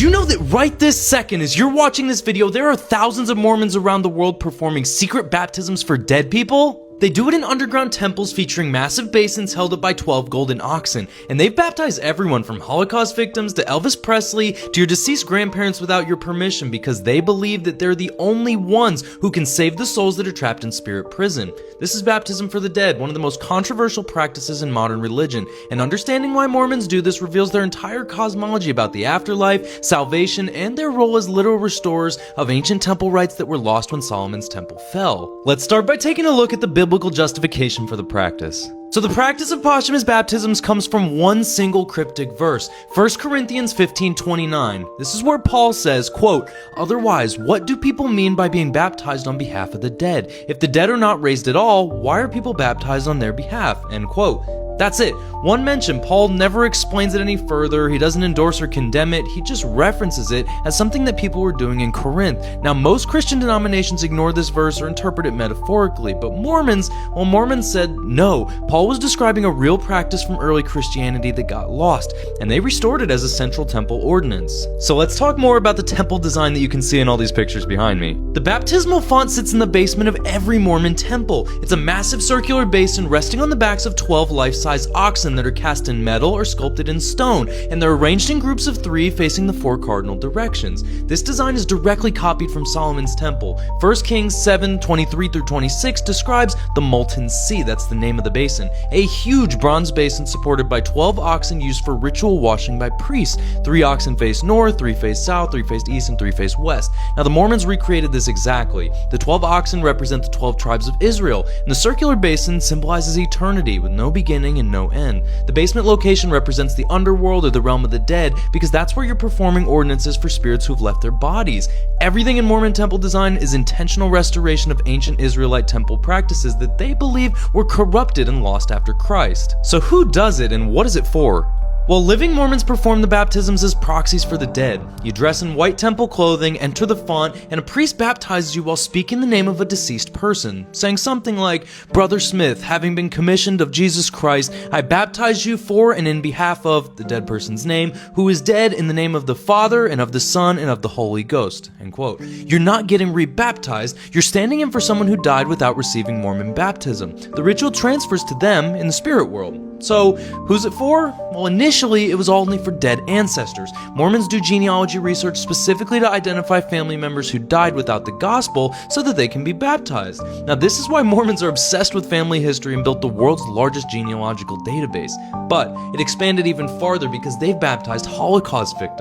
you know that right this second, as you're watching this video, there are thousands of Mormons around the world performing secret baptisms for dead people? They do it in underground temples featuring massive basins held up by 12 golden oxen, and they've baptized everyone from Holocaust victims to Elvis Presley to your deceased grandparents without your permission because they believe that they're the only ones who can save the souls that are trapped in spirit prison. This is baptism for the dead, one of the most controversial practices in modern religion, and understanding why Mormons do this reveals their entire cosmology about the afterlife, salvation, and their role as literal restorers of ancient temple rites that were lost when Solomon's temple fell. Let's start by taking a look at the biblical justification for the practice. So the practice of posthumous baptisms comes from one single cryptic verse, 1 Corinthians 15:29. This is where Paul says, quote, "Otherwise, what do people mean by being baptized on behalf of the dead? If the dead are not raised at all, why are people baptized on their behalf?" End quote. That's it. One mention. Paul never explains it any further. He doesn't endorse or condemn it. He just references it as something that people were doing in Corinth. Now, most Christian denominations ignore this verse or interpret it metaphorically, but Mormons said no. Paul was describing a real practice from early Christianity that got lost, and they restored it as a central temple ordinance. So let's talk more about the temple design that you can see in all these pictures behind me. The baptismal font sits in the basement of every Mormon temple. It's a massive circular basin resting on the backs of 12 life-size oxen that are cast in metal or sculpted in stone, and they're arranged in groups of 3 facing the 4 cardinal directions. This design is directly copied from Solomon's temple. 1 Kings 7:23-26 describes the Molten Sea, that's the name of the basin, a huge bronze basin supported by 12 oxen used for ritual washing by priests. 3 oxen face north, 3 face south, 3 face east, and 3 face west. Now the Mormons recreated this exactly. The 12 oxen represent the 12 tribes of Israel, and the circular basin symbolizes eternity with no beginning and no end. The basement location represents the underworld or the realm of the dead because that's where you're performing ordinances for spirits who've left their bodies. Everything in Mormon temple design is intentional restoration of ancient Israelite temple practices that they believe were corrupted and lost after Christ. So who does it and what is it for? Well, living Mormons perform the baptisms as proxies for the dead. You dress in white temple clothing, enter the font, and a priest baptizes you while speaking the name of a deceased person, saying something like, "Brother Smith, having been commissioned of Jesus Christ, I baptize you for and in behalf of," the dead person's name, "who is dead, in the name of the Father, and of the Son, and of the Holy Ghost." End quote. You're not getting rebaptized, you're standing in for someone who died without receiving Mormon baptism. The ritual transfers to them in the spirit world. So, who's it for? Well, initially, it was only for dead ancestors. Mormons do genealogy research specifically to identify family members who died without the gospel so that they can be baptized. Now, this is why Mormons are obsessed with family history and built the world's largest genealogical database. But it expanded even farther because they've baptized Holocaust victims.